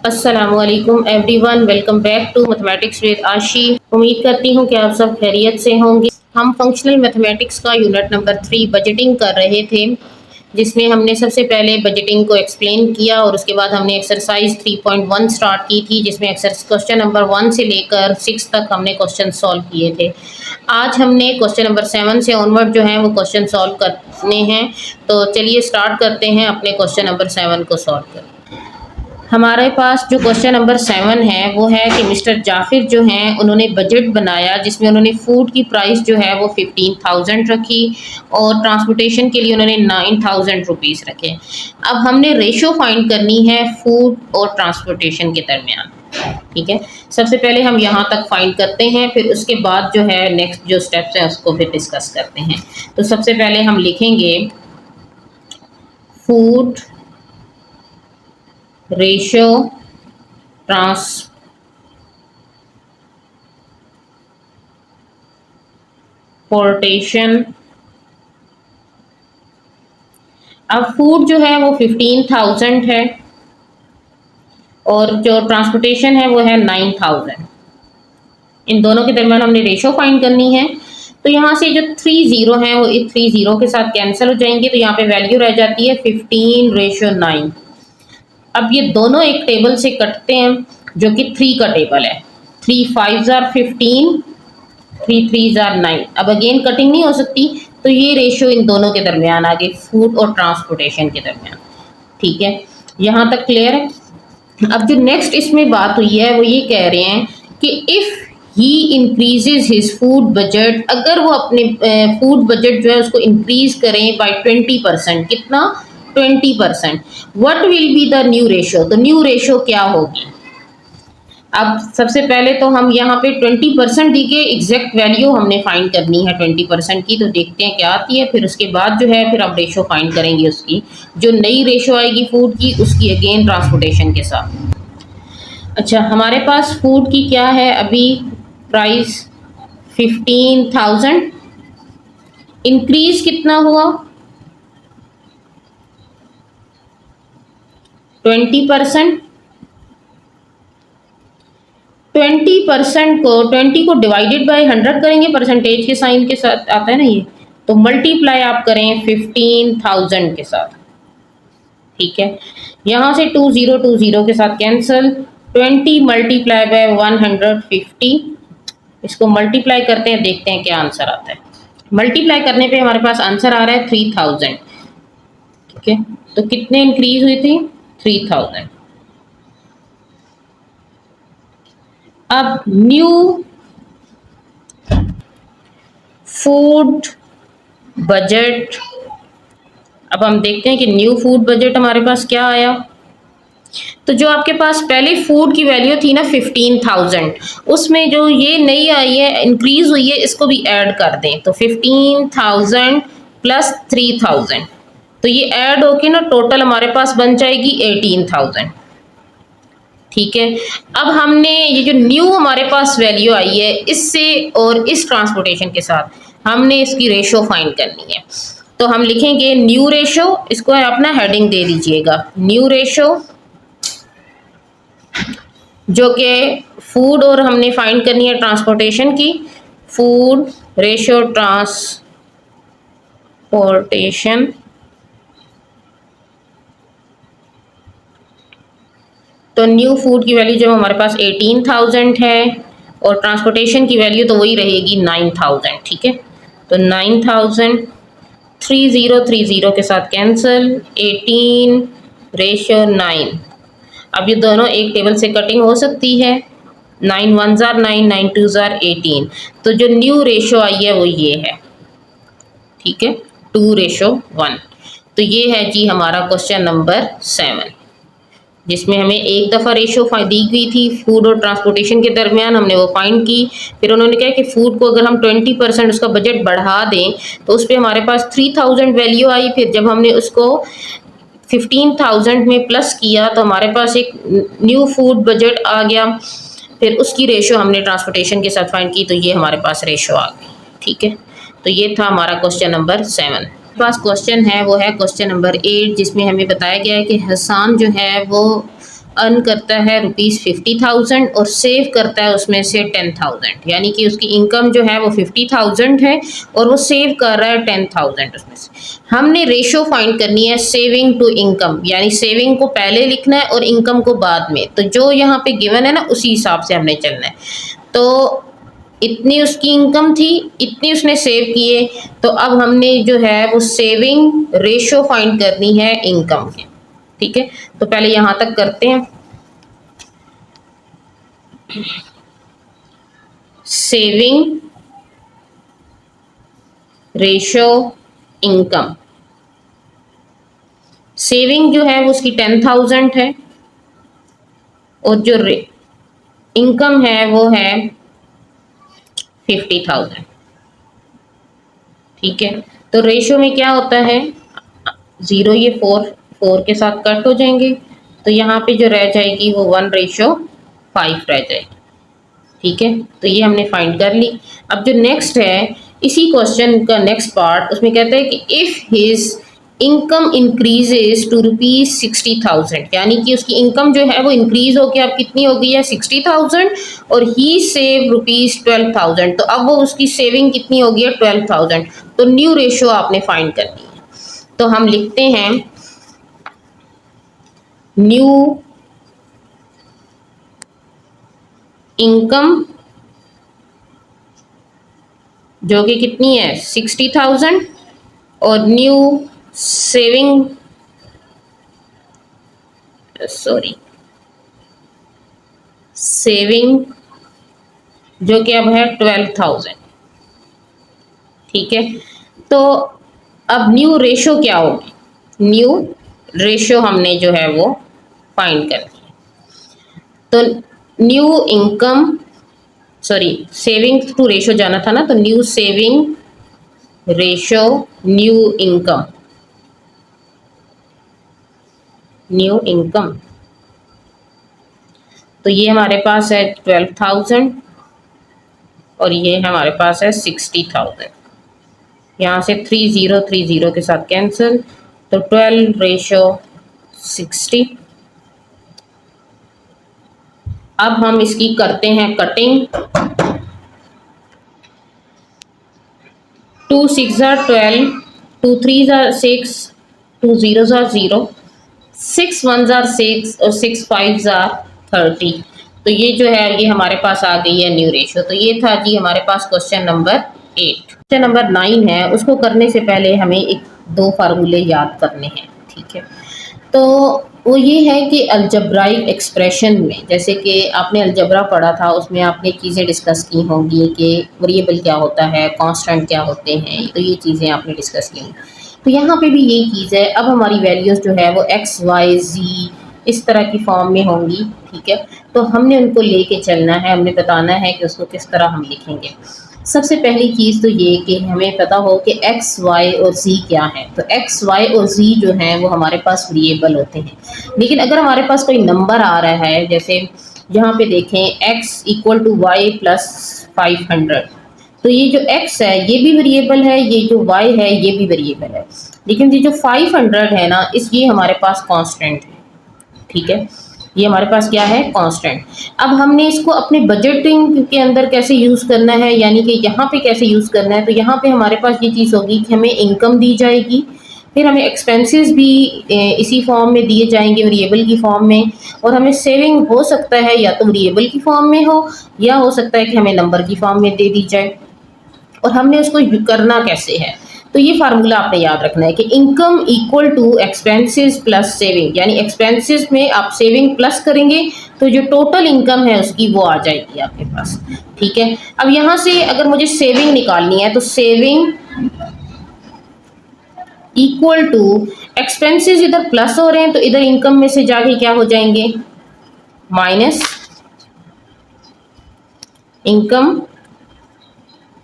अस्सलामुअलैकुम everyone, welcome back to mathematics with Ashi. उम्मीद करती हूँ कि आप सब खैरियत से होंगे। हम फंक्शनल मैथमेटिक्स का यूनिट नंबर 3 बजटिंग कर रहे थे, जिसमें हमने सबसे पहले बजटिंग को एक्सप्लेन किया और उसके बाद हमने एक्सरसाइज 3.1 स्टार्ट की थी, जिसमें क्वेश्चन नंबर 1 से लेकर 6 तक हमने क्वेश्चन सॉल्व किए थे। आज हमने क्वेश्चन नंबर 7 से ऑनवर्ड जो है वो क्वेश्चन सॉल्व करने हैं। तो चलिए स्टार्ट करते हैं अपने क्वेश्चन नंबर 7 को सॉल्व कर। हमारे पास जो क्वेश्चन नंबर 7 है वो है कि मिस्टर जाफिर जो हैं उन्होंने बजट बनाया, जिसमें उन्होंने फूड की प्राइस जो है वो 15,000 रखी और ट्रांसपोर्टेशन के लिए उन्होंने 9,000 रुपीज़ रखे। अब हमने रेशो फाइंड करनी है फूड और ट्रांसपोर्टेशन के दरमियान। ठीक है, सबसे पहले हम यहाँ तक फाइंड करते हैं, फिर उसके बाद जो है नेक्स्ट जो स्टेप्स हैं उसको फिर डिस्कस करते हैं। तो सबसे पहले हम लिखेंगे फूड रेशो ट्रांसपोर्टेशन। अब फूड जो है वो 15,000 है और जो ट्रांसपोर्टेशन है वो है 9,000। इन दोनों के दरमियान हमने रेशो फाइंड करनी है। तो यहाँ से जो 3 ज़ीरो हैं वो इस 3 ज़ीरो के साथ कैंसिल हो जाएंगे, तो यहाँ पे वैल्यू रह जाती है 15:9। अब ये दोनों एक टेबल से कटते हैं जो कि 3 का टेबल है। 3 5s are 15, 3 3s are 9। अब अगेन कटिंग नहीं हो सकती, तो ये रेशियो इन दोनों के दरमियान आ गई, फूड और ट्रांसपोर्टेशन के दरमियान। ठीक है, यहाँ तक क्लियर है। अब जो नेक्स्ट इसमें बात हुई है वो ये कह रहे हैं कि if he increases his food budget, अगर वो अपने फूड बजट जो है उसको इंक्रीज करें बाय 20%। कितना? 20%। What will be the new ratio? तो न्यू रेशो क्या होगी? अब सबसे पहले तो हम यहाँ पे 20% दी के एग्जैक्ट वैल्यू हमने फाइंड करनी है 20% की। तो देखते हैं क्या आती है, फिर उसके बाद जो है फिर हम रेशो फाइंड करेंगे उसकी। जो नई रेशो आएगी फूड की उसकी अगेन ट्रांसपोर्टेशन के साथ। अच्छा, हमारे पास फूड की क्या है अभी प्राइस 15,000। इंक्रीज कितना हुआ? 20%। 20% को 20 को डिवाइडेड बाय 100 करेंगे, परसेंटेज के साइन के साथ आता है ना ये, तो मल्टीप्लाई आप करें 15,000 के साथ। ठीक है, यहाँ से 2 0 के साथ कैंसिल। 20 मल्टीप्लाई बाय 150, इसको मल्टीप्लाई करते हैं, देखते हैं क्या आंसर आता है। मल्टीप्लाई करने पे हमारे पास आंसर आ रहा है 3000। ठीक है, तो कितने इंक्रीज हुई थी? 3000। अब न्यू फूड बजट, अब हम देखते हैं कि न्यू फूड बजट हमारे पास क्या आया। तो जो आपके पास पहले फूड की वैल्यू थी ना 15,000, उसमें जो ये नई आई है इंक्रीज हुई है, इसको भी ऐड कर दें। तो 15,000 प्लस 3,000, तो ये ऐड होके ना टोटल हमारे पास बन जाएगी 18,000। ठीक है, अब हमने ये जो न्यू हमारे पास वैल्यू आई है इससे और इस ट्रांसपोर्टेशन के साथ हमने इसकी रेशो फाइंड करनी है। तो हम लिखेंगे न्यू रेशो, इसको अपना हेडिंग दे दीजिएगा, न्यू रेशो, जो कि फूड और हमने फाइंड करनी है ट्रांसपोर्टेशन की। Food ratio transportation. तो न्यू फूड की वैल्यू जो हमारे पास 18,000 है और ट्रांसपोर्टेशन की वैल्यू तो वही रहेगी 9,000। ठीक है, तो 9,000, 3 0 के साथ कैंसिल, 18:9। अब ये दोनों एक टेबल से कटिंग हो सकती है। 9 1s are 9, 9 2s are 18। तो जो न्यू रेशो आई है वो ये है। ठीक है, 2:1। तो ये है जी हमारा क्वेश्चन नंबर 7, जिसमें हमें एक दफ़ा रेशो दी गई थी फूड और ट्रांसपोर्टेशन के दरमियान, हमने वो फाइंड की। फिर उन्होंने कहा कि फूड को अगर हम 20% उसका बजट बढ़ा दें तो उस पर हमारे पास 3,000 वैल्यू आई। फिर जब हमने उसको 15,000 में प्लस किया तो हमारे पास एक न्यू फूड बजट आ गया। फिर उसकी रेशो हमने ट्रांसपोर्टेशन के साथ फाइंड की, तो ये हमारे पास रेशो आ गई। ठीक है, तो ये था हमारा क्वेश्चन नंबर 7। पास क्वेश्चन है वो है क्वेश्चन नंबर 8, जिसमें हमें बताया गया है कि हसन जो है वो अर्न करता है ₹50,000 और सेव करता है उसमें से 10,000, यानी कि उसकी इनकम जो है वो 50,000 है और वो सेव कर रहा है 10,000 उसमें से। हमने रेशो फाइंड करनी है सेविंग टू इनकम, यानी सेविंग को पहले लिखना है और इनकम को बाद में। तो जो यहाँ पे गिवन है ना उसी हिसाब से हमने चलना है। तो इतनी उसकी इनकम थी, इतनी उसने सेव किए, तो अब हमने जो है वो सेविंग रेशो फाइंड करनी है इनकम के। ठीक है, तो पहले यहां तक करते हैं। सेविंग रेशो इनकम, सेविंग जो है वो उसकी 10,000 है और जो इनकम है वो है 50,000। ठीक है, तो रेशो में क्या होता है, 0 ये 4 के साथ कट हो जाएंगे, तो यहाँ पे जो रह जाएगी वो 1:5 रह जाएगी। ठीक है, तो ये हमने फाइंड कर ली। अब जो नेक्स्ट है, इसी क्वेश्चन का नेक्स्ट पार्ट, उसमें कहता है कि if his income increases to ₹60,000, यानी कि उसकी इनकम जो है वो इंक्रीज होकर अब कितनी हो गई है 60,000 और ही सेव ₹12,000, तो अब वो उसकी सेविंग कितनी हो गई है 12,000। तो न्यू रेशो आपने फाइंड करनी है। तो हम लिखते हैं न्यू इनकम जो कि कितनी है 60,000 और न्यू सेविंग सेविंग जो कि अब है 12,000। ठीक है, तो अब न्यू रेशो क्या होगी, न्यू रेशो हमने जो है वो फाइंड करनी है। तो new income saving to ratio जाना था ना, तो new saving ratio new income, new income, तो ये हमारे पास है 12,000 और ये हमारे पास है 60,000। यहाँ से 30 के साथ कैंसिल, तो 12:60। अब हम इसकी करते हैं cutting. 2 6 are 12, 2 3 are 6, 2 0 are 0, 6 1 are 6 और 6 5 are 30। तो ये जो है ये हमारे पास आ गई है न्यू रेशो। तो ये था जी हमारे पास क्वेश्चन नंबर 8। क्वेश्चन नंबर 9 है, उसको करने से पहले हमें एक दो फार्मूले याद करने हैं। ठीक है, तो वो ये है कि अलजब्राइक एक्सप्रेशन में, जैसे कि आपने अलजब्रा पढ़ा था, उसमें आपने चीज़ें डिस्कस की होंगी कि वेरिएबल क्या होता है, कांस्टेंट क्या होते हैं, तो ये चीज़ें आपने डिस्कस की। तो यहाँ पे भी यही चीज़ है। अब हमारी वैल्यूज़ जो है वो एक्स वाई जी इस तरह की फॉर्म में होंगी। ठीक है, तो हमने उनको लेके चलना है, हमने बताना है कि उसको किस तरह हम लिखेंगे। सबसे पहली चीज़ तो ये कि हमें पता हो कि एक्स वाई और जी क्या है। तो एक्स वाई और जी जो हैं वो हमारे पास वेरिएबल होते हैं, लेकिन अगर हमारे पास कोई नंबर आ रहा है, जैसे यहाँ पे देखें x = y + 500, तो ये जो x है ये भी वेरिएबल है, ये जो y है ये भी वेरिएबल है, लेकिन ये जो 500 है ना, ये हमारे पास कांस्टेंट है। ठीक है, ये हमारे पास क्या है, कांस्टेंट। अब हमने इसको अपने बजटिंग के अंदर कैसे यूज़ करना है, यानी कि यहाँ पे कैसे यूज़ करना है। तो यहाँ पे हमारे पास ये चीज़ होगी कि हमें इनकम दी जाएगी, फिर हमें एक्सपेंसेस भी इसी फॉर्म में दिए जाएंगे, वेरिएबल की फॉर्म में, और हमें सेविंग हो सकता है या तो वेरिएबल की फॉर्म में हो या हो सकता है कि हमें नंबर की फॉर्म में दे दी जाए। और हमने उसको करना कैसे है, तो ये फार्मूला आपने याद रखना है कि इनकम = एक्सपेंसेस प्लस सेविंग, यानी एक्सपेंसेस में आप सेविंग प्लस करेंगे तो जो टोटल इनकम है उसकी वो आ जाएगी आपके पास। ठीक है, अब यहाँ से अगर मुझे सेविंग निकालनी है तो सेविंग = एक्सपेंसेस, इधर प्लस हो रहे हैं तो इधर इनकम में से जाके क्या हो जाएंगे, माइनस इनकम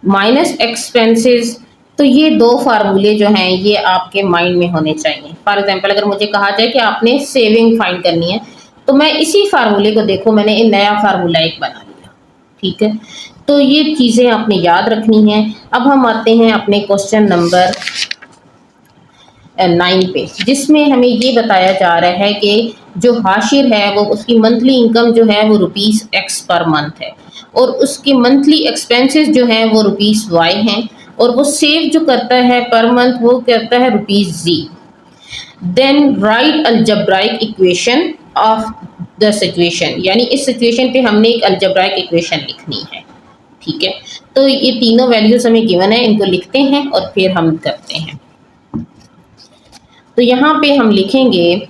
माइनस एक्सपेंसेस। तो ये दो फार्मूले जो हैं ये आपके माइंड में होने चाहिए। फॉर एग्जांपल अगर मुझे कहा जाए कि आपने सेविंग फाइंड करनी है, तो मैं इसी फार्मूले को, देखो मैंने एक नया फार्मूला एक बना लिया। ठीक है, तो ये चीज़ें आपने याद रखनी हैं। अब हम आते हैं अपने क्वेश्चन नंबर 9 पे, जिसमें हमें ये बताया जा रहा है कि जो हाशिर है वो उसकी मंथली इनकम जो है वो ₹X पर मंथ है, और उसकी मंथली एक्सपेंसेस जो हैं वो ₹Y हैं, और वो सेव जो करता है पर मंथ वो करता है ₹Z। Then write algebraic equation of the situation, यानी इस सिचुएशन पे हमने एक अलजेब्राइक इक्वेशन लिखनी है। ठीक है, तो ये तीनों वैल्यूज हमें गिवन है, इनको लिखते हैं और फिर हम करते हैं। तो यहाँ पे हम लिखेंगे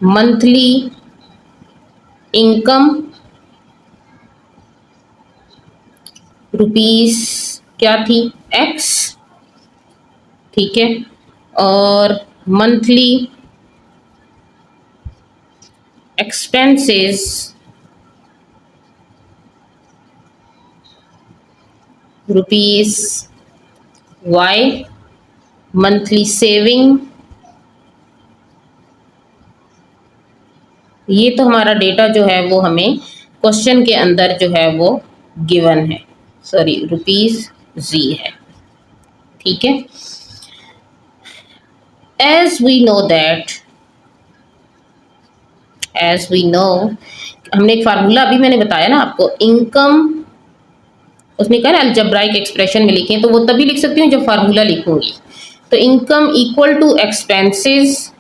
मंथली इनकम रुपीस क्या थी X, ठीक है, और monthly expenses ₹Y, monthly saving, ये तो हमारा डेटा जो है वो हमें क्वेश्चन के अंदर जो है वो गिवन है, सॉरी ₹Z है। ठीक है, as we know, हमने एक फार्मूला अभी मैंने बताया ना आपको, इनकम उसने कहा ना अलजेब्राइक एक्सप्रेशन में लिखें, तो वो तभी लिख सकती हूँ जब फार्मूला लिखूंगी। तो income equal to expenses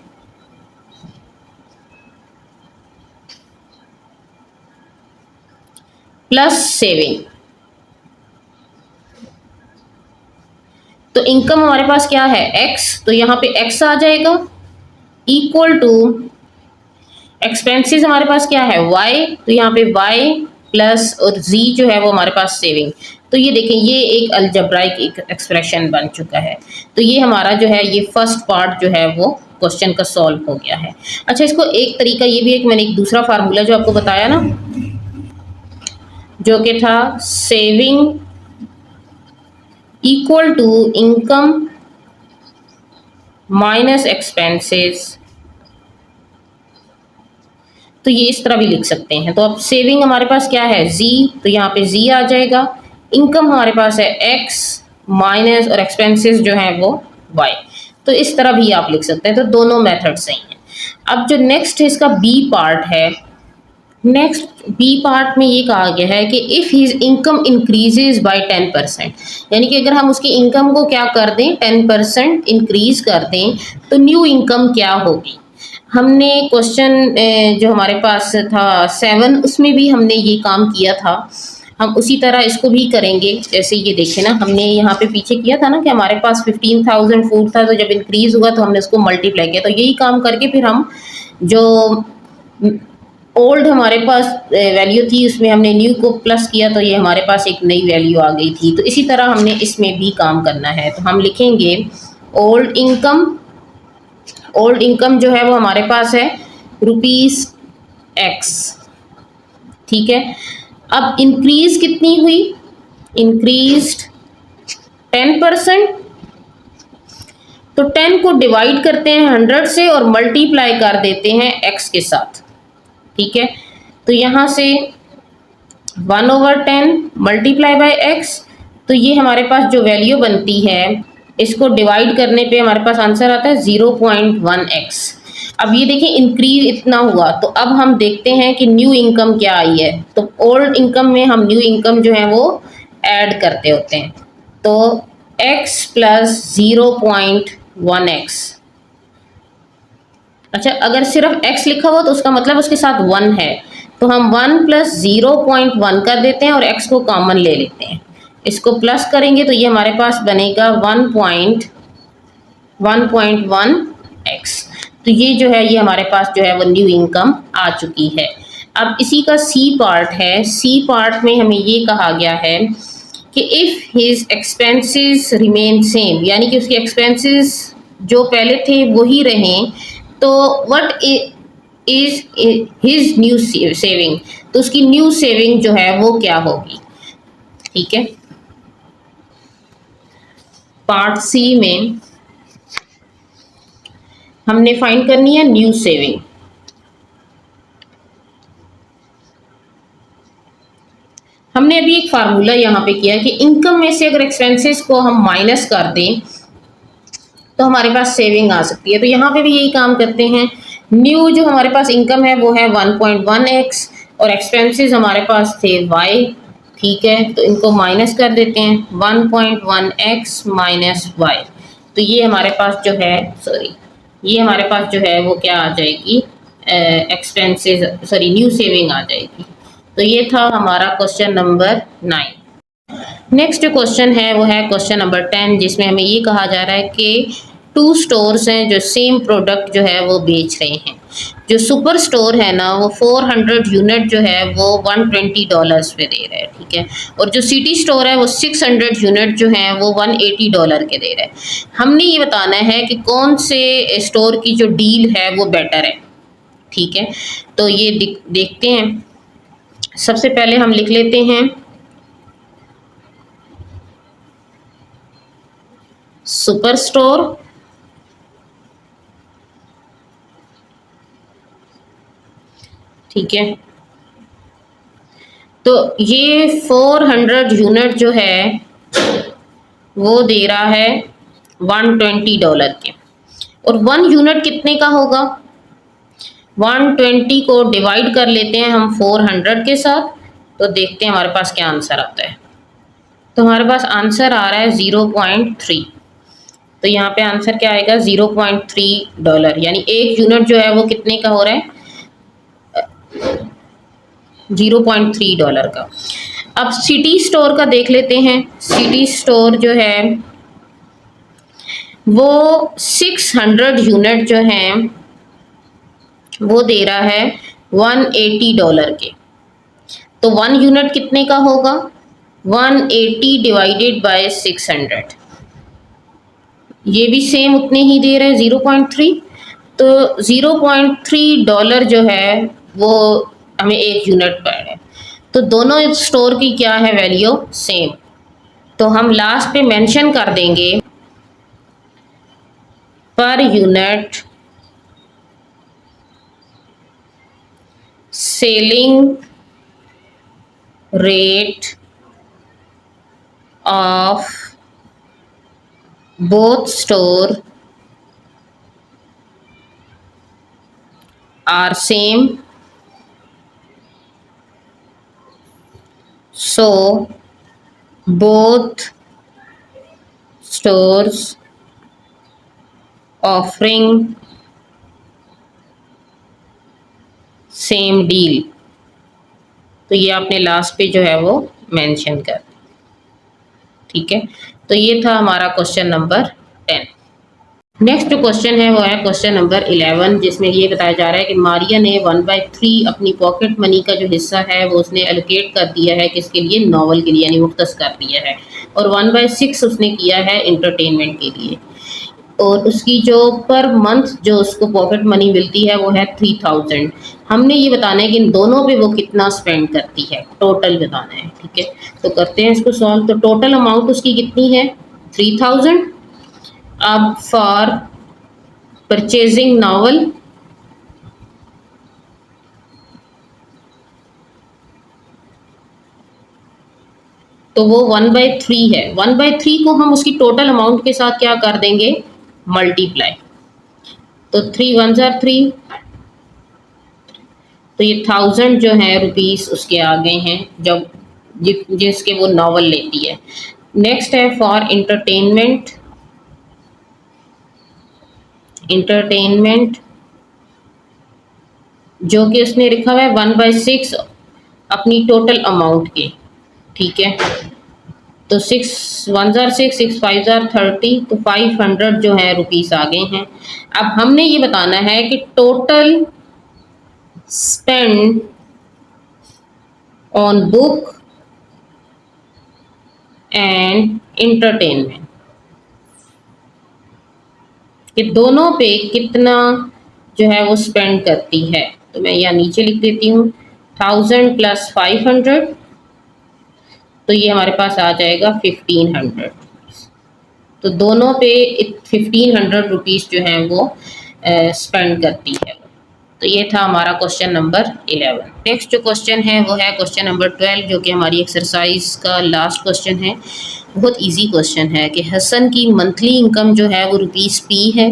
plus saving. तो इनकम हमारे पास क्या है X, तो यहाँ पे X आ जाएगा, इक्वल टू एक्सपेंसेस हमारे पास क्या है Y, तो यहाँ पे Y प्लस और Z जो है वो हमारे पास सेविंग। तो ये देखें, ये एक अलजेब्राइक एक एक्सप्रेशन बन चुका है। तो ये हमारा जो है ये फर्स्ट पार्ट जो है वो क्वेश्चन का सॉल्व हो गया है। अच्छा, इसको एक तरीका ये भी है कि मैंने एक दूसरा फार्मूला जो आपको बताया ना, जो कि था saving equal to income minus expenses, तो ये इस तरह भी लिख सकते हैं। तो अब सेविंग हमारे पास क्या है Z, तो यहाँ पे Z आ जाएगा, इनकम हमारे पास है X माइनस और एक्सपेंसेस जो है वो Y। तो इस तरह भी आप लिख सकते हैं, तो दोनों मेथड सही हैं। अब जो नेक्स्ट इसका B पार्ट है, नेक्स्ट B पार्ट में ये कहा गया है कि if his income increases by 10%, यानी कि अगर हम उसकी इनकम को क्या कर दें 10% इंक्रीज कर दें, तो न्यू इनकम क्या होगी। हमने क्वेश्चन जो हमारे पास था 7, उसमें भी हमने ये काम किया था, हम उसी तरह इसको भी करेंगे। जैसे ये देखें ना, हमने यहाँ पे पीछे किया था ना कि हमारे पास 15,000 फूड था, तो जब इंक्रीज हुआ तो हमने उसको मल्टीप्लाई किया। तो यही काम करके फिर हम जो ओल्ड हमारे पास वैल्यू थी उसमें हमने न्यू को प्लस किया, तो ये हमारे पास एक नई वैल्यू आ गई थी। तो इसी तरह हमने इसमें भी काम करना है। तो हम लिखेंगे ओल्ड इनकम जो है वो हमारे पास है ₹X, ठीक है। अब इंक्रीज कितनी हुई, इंक्रीज्ड 10%, तो 10 को डिवाइड करते हैं 100 से और मल्टीप्लाई कर देते हैं x के साथ, ठीक है। तो यहाँ से 1/10 मल्टीप्लाई बाय x, तो ये हमारे पास जो वैल्यू बनती है इसको डिवाइड करने पे हमारे पास आंसर आता है 0.1x। अब ये देखिए इंक्रीज इतना हुआ, तो अब हम देखते हैं कि न्यू इनकम क्या आई है। तो ओल्ड इनकम में हम न्यू इनकम जो है वो ऐड करते होते हैं। तो x प्लस 0.1x, अच्छा अगर सिर्फ x लिखा हुआ तो उसका मतलब उसके साथ 1 है, तो हम 1 प्लस 0.1 कर देते हैं और x को कॉमन ले लेते हैं। इसको प्लस करेंगे तो ये हमारे पास बनेगा 1.1x। तो ये जो है ये हमारे पास जो है वो न्यू इनकम आ चुकी है। अब इसी का सी पार्ट है। सी पार्ट में हमें ये कहा गया है कि if his expenses remain same, यानी कि उसके एक्सपेंसेस जो पहले थे वही रहें, तो what is his new saving, तो उसकी न्यू सेविंग जो है वो क्या होगी, ठीक है। पार्ट सी में हमने फाइंड करनी है न्यू सेविंग। हमने अभी एक फार्मूला यहाँ पे किया कि इनकम में से अगर एक्सपेंसेस को हम माइनस कर दें तो हमारे पास सेविंग आ सकती है। तो यहाँ पे भी यही काम करते हैं, न्यू जो हमारे पास इनकम है वो है 1.1x और एक्सपेंसेस हमारे पास थे y। ठीक है, तो इनको माइनस कर देते हैं, 1.1x माइनस y। तो ये हमारे पास जो है, ये हमारे पास जो है वो क्या आ जाएगी, एक्सपेंसेस न्यू सेविंग आ जाएगी। तो ये था हमारा क्वेश्चन नंबर 9। नेक्स्ट जो क्वेश्चन है वो है क्वेश्चन नंबर 10, जिसमें हमें ये कहा जा रहा है कि 2 स्टोर्स हैं जो सेम प्रोडक्ट जो है वो बेच रहे हैं। जो सुपर स्टोर है ना वो 400 यूनिट जो है वो $120 पे दे रहा है। ठीक है, और जो सिटी स्टोर है वो 600 यूनिट जो है वो $180 के दे रहा है। हमने ये बताना है कि कौन से स्टोर की जो डील है वो बेटर है। ठीक है, तो ये देखते हैं। सबसे पहले हम लिख लेते हैं सुपर स्टोर, ठीक है। तो ये 400 यूनिट जो है वो दे रहा है $120 के, और 1 यूनिट कितने का होगा, 120 को डिवाइड कर लेते हैं हम 400 के साथ, तो देखते हैं हमारे पास क्या आंसर आता है। तो हमारे पास आंसर आ रहा है 0.3। तो यहाँ पे आंसर क्या आएगा, $0.3, यानी 1 यूनिट जो है वो कितने का हो रहा है, $0.3 का। अब सिटी स्टोर का देख लेते हैं। सिटी स्टोर जो है वो 600 यूनिट जो है वो दे रहा है $180 के। तो 1 यूनिट कितने का होगा, 180 डिवाइडेड बाय 600, ये भी सेम उतने ही दे रहे हैं 0.3। तो $0.3 जो है वो हमें 1 यूनिट पड़ रहा है। तो दोनों स्टोर की क्या है, वैल्यू सेम। तो हम लास्ट पे मेंशन कर देंगे per unit selling rate of both store are same, so both stores offering same deal। तो ये आपने लास्ट पे जो है वो मेंशन कर, ठीक है। तो ये था हमारा क्वेश्चन नंबर 10। नेक्स्ट जो क्वेश्चन है वो है क्वेश्चन नंबर 11, जिसमें ये बताया जा रहा है कि मारिया ने 1/3 अपनी पॉकेट मनी का जो हिस्सा है वो उसने एलोकेट कर दिया है किसके लिए, नॉवल के लिए, यानी मुख्तस कर दिया है। और 1/6 उसने किया है इंटरटेनमेंट के लिए। और उसकी जो पर मंथ जो उसको पॉकेट मनी मिलती है वो है 3000। हमने ये बताना है कि इन दोनों पे वो कितना स्पेंड करती है, टोटल बताना है। ठीक है, तो करते हैं इसको सॉल्व। तो टोटल अमाउंट उसकी कितनी है, 3000। अब फॉर परचेजिंग नॉवल, तो वो 1/3 है। 1/3 को हम उसकी टोटल अमाउंट के साथ क्या कर देंगे, मल्टीप्लाई। तो 3 1 जार 3, तो ये 1000 जो है रुपीस उसके आ गए हैं जब जिसके वो नॉवल लेती है। नेक्स्ट है फॉर इंटरटेनमेंट, इंटरटेनमेंट जो कि उसने लिखा हुआ है 1/6 अपनी टोटल अमाउंट के। ठीक है, तो 6 1 जार 6, 6 5 जार 30, तो 500 जो है रुपीस आ गए हैं। अब हमने ये बताना है कि total spend on book and entertainment, कि दोनों पे कितना जो है वो स्पेंड करती है। तो मैं यहाँ नीचे लिख देती हूँ 1000 + 500, तो ये हमारे पास आ जाएगा 1500। तो दोनों पे 1500 रुपीस जो है वो स्पेंड करती है। तो ये था हमारा क्वेश्चन नंबर 11। नेक्स्ट जो क्वेश्चन है वो है क्वेश्चन नंबर 12, जो कि हमारी एक्सरसाइज का लास्ट क्वेश्चन है। बहुत इजी क्वेश्चन है कि हसन की मंथली इनकम जो है वो ₹P है।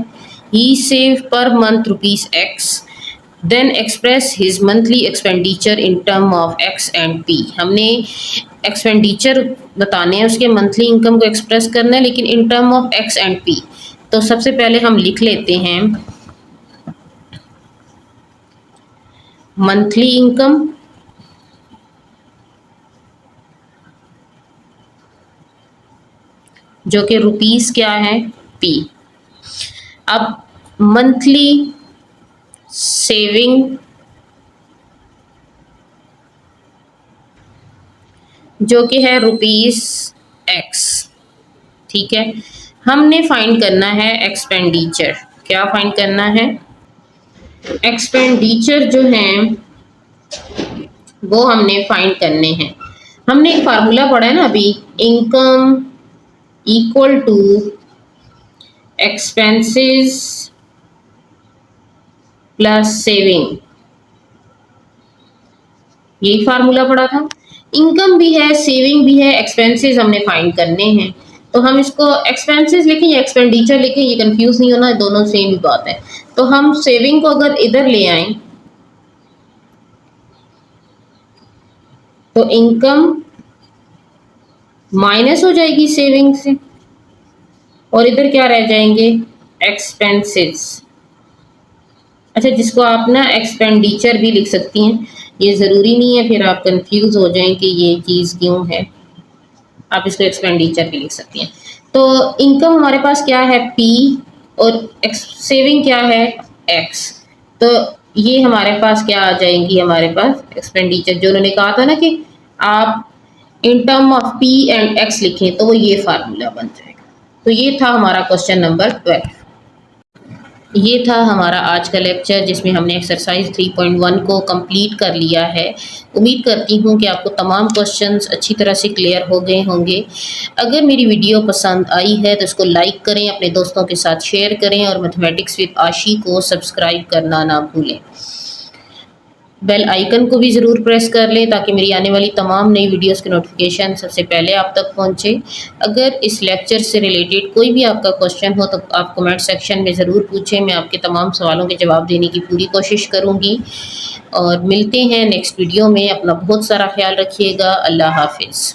He save per month ₹X then express his monthly expenditure in term of x and P. हमने एक्सपेंडिचर बताने हैं, उसके मंथली इनकम को एक्सप्रेस करना है, लेकिन इन term of x and P. तो सबसे पहले हम लिख लेते हैं मंथली इनकम जो कि रुपीस क्या है, पी। अब मंथली सेविंग जो कि है रुपीस एक्स, ठीक है। हमने फाइंड करना है एक्सपेंडिचर। क्या फाइंड करना है? एक्सपेंडिचर जो हैं वो हमने फाइंड करने हैं। हमने एक फार्मूला पढ़ा है ना अभी, income equal to expenses plus saving, यही फार्मूला पढ़ा था। इनकम भी है, सेविंग भी है, एक्सपेंसेस हमने फाइंड करने हैं। तो हम इसको एक्सपेंसेस लिखें या एक्सपेंडिचर लिखें, ये कंफ्यूज नहीं होना, दोनों सेम ही बात है। तो हम सेविंग को अगर इधर ले आए तो इनकम माइनस हो जाएगी सेविंग से, और इधर क्या रह जाएंगे, एक्सपेंसेस। अच्छा, जिसको आप ना एक्सपेंडिचर भी लिख सकती हैं, ये ज़रूरी नहीं है फिर आप कंफ्यूज हो जाएं कि ये चीज़ क्यों है, आप इसको एक्सपेंडिचर भी लिख सकती हैं। तो इनकम हमारे पास क्या है, पी, और सेविंग क्या है, एक्स। तो ये हमारे पास क्या आ जाएंगी, हमारे पास एक्सपेंडिचर जो उन्होंने कहा था ना कि आप इन term of P and x लिखें, तो वो ये फार्मूला बन जाएगा। तो ये था हमारा क्वेश्चन नंबर 12। ये था हमारा आज का लेक्चर जिसमें हमने एक्सरसाइज 3.1 को कंप्लीट कर लिया है। उम्मीद करती हूँ कि आपको तमाम क्वेश्चंस अच्छी तरह से क्लियर हो गए होंगे। अगर मेरी वीडियो पसंद आई है तो इसको लाइक करें, अपने दोस्तों के साथ शेयर करें, और मैथमेटिक्स विद आशी को सब्सक्राइब करना ना भूलें। बेल आइकन को भी ज़रूर प्रेस कर लें ताकि मेरी आने वाली तमाम नई वीडियोस की नोटिफिकेशन सबसे पहले आप तक पहुंचे। अगर इस लेक्चर से रिलेटेड कोई भी आपका क्वेश्चन हो तो आप कमेंट सेक्शन में ज़रूर पूछें, मैं आपके तमाम सवालों के जवाब देने की पूरी कोशिश करूंगी। और मिलते हैं नेक्स्ट वीडियो में। अपना बहुत सारा ख्याल रखिएगा। अल्लाह हाफिज़।